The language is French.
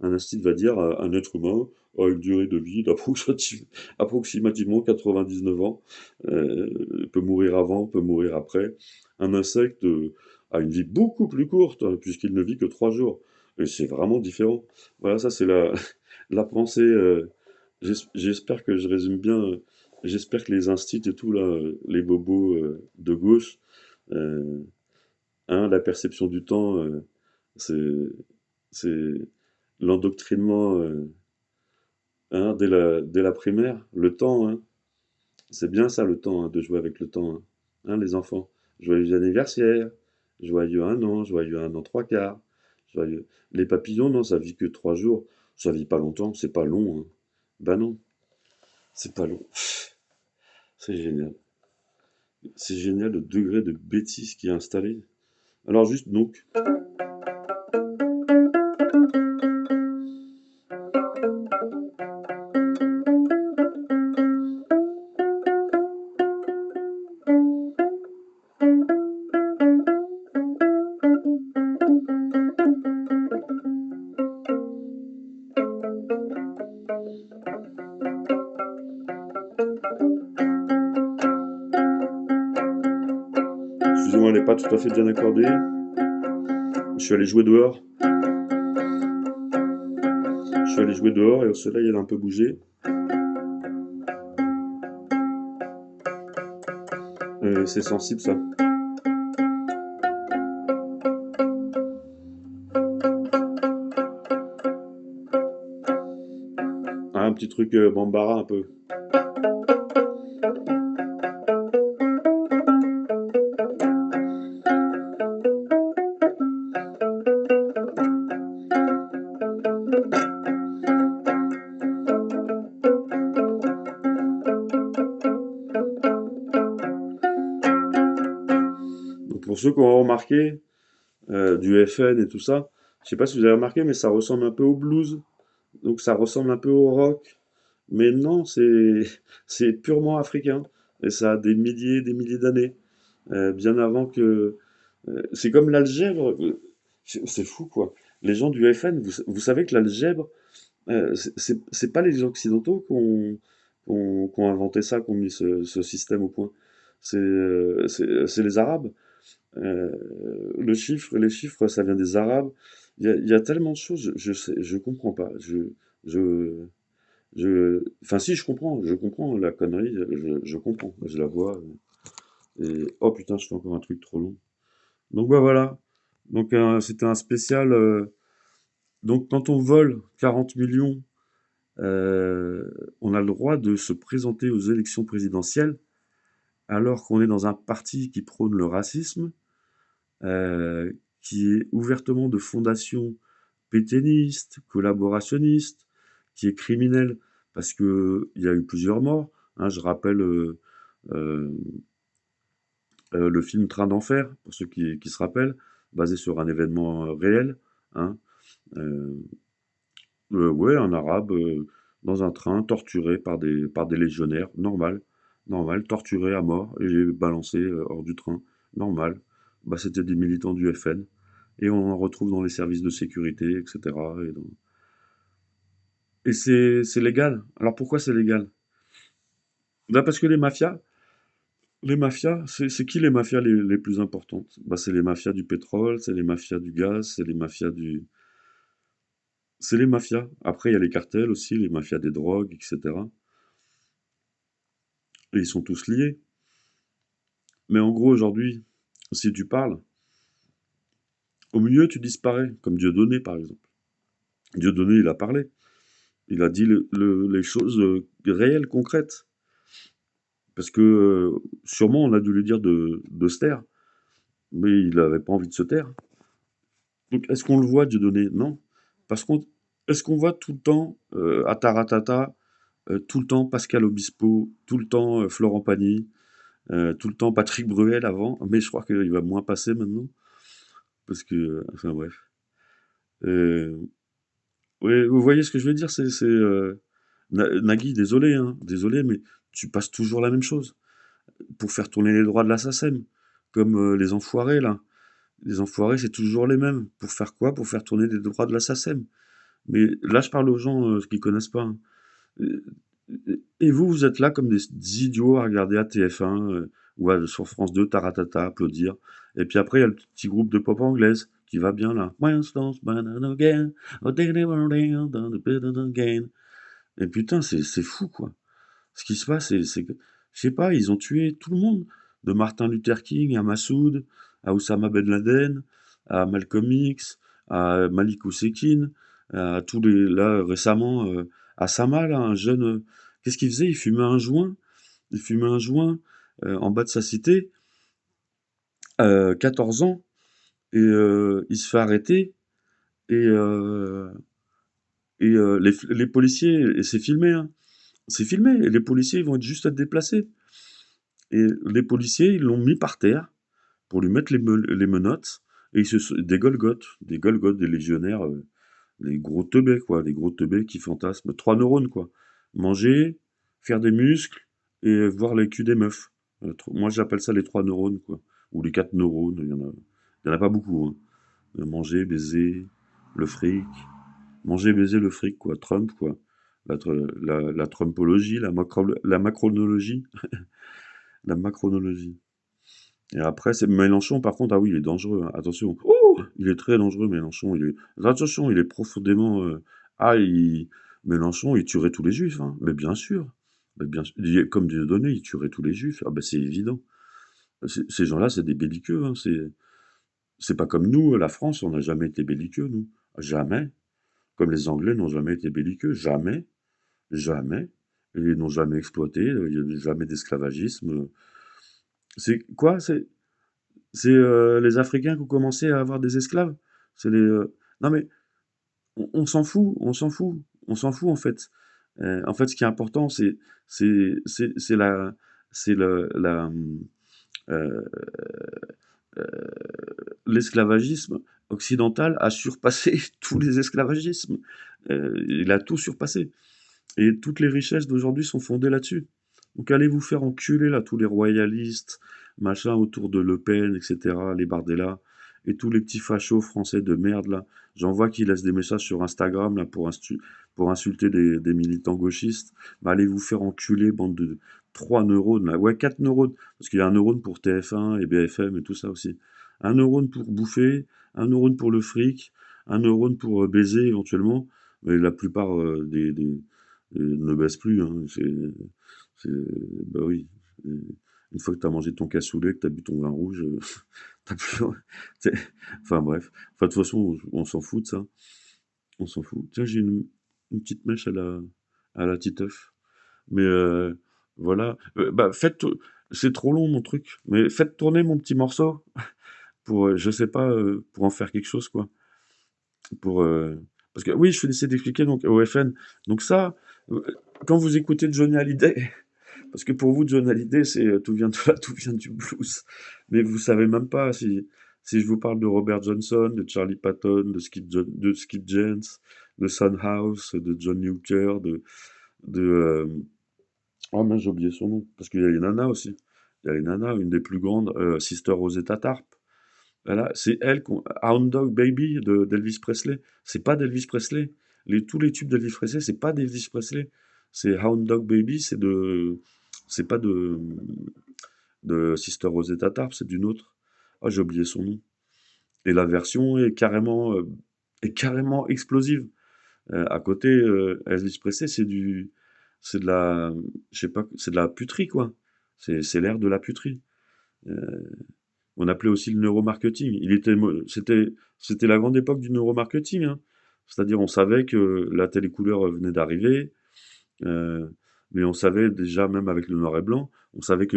Un instinct va dire à un être humain a une durée de vie d'approximativement 99 ans, peut mourir avant, peut mourir après. Un insecte a une vie beaucoup plus courte, hein, puisqu'il ne vit que 3 jours. Et c'est vraiment différent. Voilà, ça c'est la pensée. J'espère que je résume bien. J'espère que les instits et tout, là, les bobos de gauche, euh, hein, la perception du temps, c'est c'est l'endoctrinement, hein, dès la primaire. Le temps, hein, c'est bien ça le temps, hein, de jouer avec le temps, hein. Hein, les enfants. Joyeux anniversaire, joyeux 1 an, joyeux 1 an 3 quarts, joyeux. Les papillons, non, ça vit que 3 jours. Ça vit pas longtemps, c'est pas long, hein. Bah non, c'est pas long. C'est génial. C'est génial le degré de bêtise qui est installé. Alors juste donc, excusez-moi, elle n'est pas tout à fait bien accordée. Je suis allé jouer dehors. Je suis allé jouer dehors et au soleil, elle a un peu bougé. C'est sensible ça. Ah, un petit truc bambara un peu. Donc pour ceux qui ont remarqué du FN et tout ça, je sais pas si vous avez remarqué, mais ça ressemble un peu au blues. Donc ça ressemble un peu au rock. Mais non, c'est purement africain. Et ça a des milliers d'années. Bien avant que. C'est comme l'algèbre. C'est fou, quoi. Les gens du FN, vous savez que l'algèbre, c'est pas les Occidentaux qui ont inventé ça, qui ont mis ce système au point. C'est les Arabes. Euh, les chiffres, ça vient des Arabes. Il y a tellement de choses, je comprends pas. Je, enfin, si, je comprends la connerie, je comprends, je la vois. Et oh putain, je fais encore un truc trop long. Donc bah voilà. Donc c'était un spécial. Donc quand on vole 40 millions, euh, on a le droit de se présenter aux élections présidentielles alors qu'on est dans un parti qui prône le racisme, euh, qui est ouvertement de fondation pétainiste, collaborationniste, qui est criminel parce que il y a eu plusieurs morts, hein. Je rappelle euh, le film Train d'enfer, pour ceux qui se rappellent, basé sur un événement réel, hein. Euh, ouais, un arabe dans un train, torturé par des légionnaires, normal, normal, torturé à mort et balancé hors du train, normal. Bah, c'était des militants du FN. Et on en retrouve dans les services de sécurité, etc. Et c'est légal. Alors pourquoi c'est légal? Bah parce que les mafias, c'est qui les mafias les plus importantes? Bah c'est les mafias du pétrole, c'est les mafias du gaz, c'est les mafias du... C'est les mafias. Après, il y a les cartels aussi, les mafias des drogues, etc. Et ils sont tous liés. Mais en gros, aujourd'hui, si tu parles, au milieu, tu disparais, comme Dieudonné, par exemple. Dieudonné, il a parlé. Il a dit les choses réelles, concrètes. Parce que sûrement, on a dû lui dire de se taire, mais il n'avait pas envie de se taire. Donc, est-ce qu'on le voit, Dieudonné? Non. Parce qu'on, est-ce qu'on voit tout le temps Ataratata, tout le temps Pascal Obispo, tout le temps Florent Pagny, tout le temps Patrick Bruel avant, mais je crois qu'il va moins passer maintenant, parce que, enfin bref. Euh, ouais, vous voyez ce que je veux dire, Nagui, désolé, hein, désolé, mais tu passes toujours la même chose pour faire tourner les droits de la SACEM, comme les enfoirés là. Les enfoirés, c'est toujours les mêmes. Pour faire quoi? Pour faire tourner les droits de la SACEM. Mais là, je parle aux gens qui connaissent pas, hein. Euh, Et vous, vous êtes là comme des idiots à regarder à TF1 ou sur France 2, taratata, applaudir. Et puis après, il y a le petit groupe de pop anglaise qui va bien là. Winston's banana again, oh, again. Et putain, c'est fou, quoi. Ce qui se passe, c'est que, je sais pas, ils ont tué tout le monde. De Martin Luther King à Massoud, à Oussama Ben Laden, à Malcolm X, à Malik Oussekine, à tous les, là, récemment, à Sama, là, un jeune, qu'est-ce qu'il faisait? Il fumait un joint, en bas de sa cité, 14 ans, et il se fait arrêter, et, les policiers, et c'est filmé, hein, c'est filmé, et les policiers, ils vont juste être déplacés. Et les policiers, ils l'ont mis par terre pour lui mettre les menottes. Et des Golgoths, des légionnaires, les gros teubés, quoi, les gros teubés qui fantasment. 3 neurones, quoi. Manger, faire des muscles et voir les culs des meufs. Moi, j'appelle ça les 3 neurones, quoi. Ou les 4 neurones, il y en a pas beaucoup, hein. Manger, baiser, le fric. Manger, baiser, le fric, quoi. Trump, quoi. La Trumpologie, la macronologie. La macronologie. Et après, c'est Mélenchon, par contre, ah oui, il est dangereux, hein. Attention. Oh, il est très dangereux, Mélenchon. Attention, il est profondément. Ah, Mélenchon, il tuerait tous les juifs, hein. Mais bien sûr. Mais bien sûr. Comme Dieudonné, il tuerait tous les juifs. Ah ben, c'est évident. Ces gens-là, c'est des belliqueux, hein. C'est pas comme nous, la France, on n'a jamais été belliqueux, nous. Jamais. Comme les Anglais n'ont jamais été belliqueux. Jamais. Jamais. Ils n'ont jamais exploité. Il n'y a jamais d'esclavagisme. C'est quoi? C'est les Africains qui ont commencé à avoir des esclaves. C'est les. Non mais on s'en fout, on s'en fout, on s'en fout en fait, ce qui est important, c'est la c'est euh, euh, l'esclavagisme occidental a surpassé tous les esclavagismes. Il a tout surpassé. Et toutes les richesses d'aujourd'hui sont fondées là-dessus. Donc allez vous faire enculer là, tous les royalistes, machin autour de Le Pen, etc., les Bardella, et tous les petits fachos français de merde là. J'en vois qui laissent des messages sur Instagram là pour insulter des militants gauchistes. Bah, allez vous faire enculer, bande de 3 neurones là. Ouais, 4 neurones, parce qu'il y a un neurone pour TF1 et BFM et tout ça aussi. Un neurone pour bouffer, un neurone pour le fric, un neurone pour baiser éventuellement. Mais la plupart ne baisse plus, hein. Bah oui. Une fois que tu as mangé ton cassoulet, que tu as bu ton vin rouge, t'as plus. c'est- Enfin bref. Enfin, de toute façon, on s'en fout de ça. On s'en fout. Tiens, j'ai une petite mèche à la Titeuf. Mais voilà. Bah, c'est trop long mon truc. Mais faites tourner mon petit morceau pour, je sais pas, pour en faire quelque chose, quoi. Pour, parce que oui, je vais essayer d'expliquer donc au FN. Donc ça, euh, quand vous écoutez Johnny Hallyday, parce que pour vous, John Hallyday, c'est tout vient de là, tout vient du blues. Mais vous savez même pas si je vous parle de Robert Johnson, de Charlie Patton, de Skip James, de Son House, de John Hooker, oh mince, j'ai oublié son nom, parce qu'il y a les nanas aussi. Il y a les nanas, une des plus grandes, Sister Rosetta Tarp. Voilà, c'est elle, Hound Dog Baby d'Elvis Presley. C'est pas d'Elvis Presley. Tous les tubes d'Elvis Presley, c'est pas d'Elvis Presley. C'est Hound Dog Baby, c'est pas de Sister Rosetta Tarp, c'est d'une autre. Ah, j'ai oublié son nom. Et la version est carrément explosive. À côté, Elvis Presley, c'est de la, je sais pas, c'est de la puterie, quoi. C'est l'ère de la puterie. Euh, on appelait aussi le neuromarketing. C'était la grande époque du neuromarketing, hein. C'est-à-dire, on savait que la télécouleur venait d'arriver, mais on savait déjà, même avec le noir et blanc, on savait que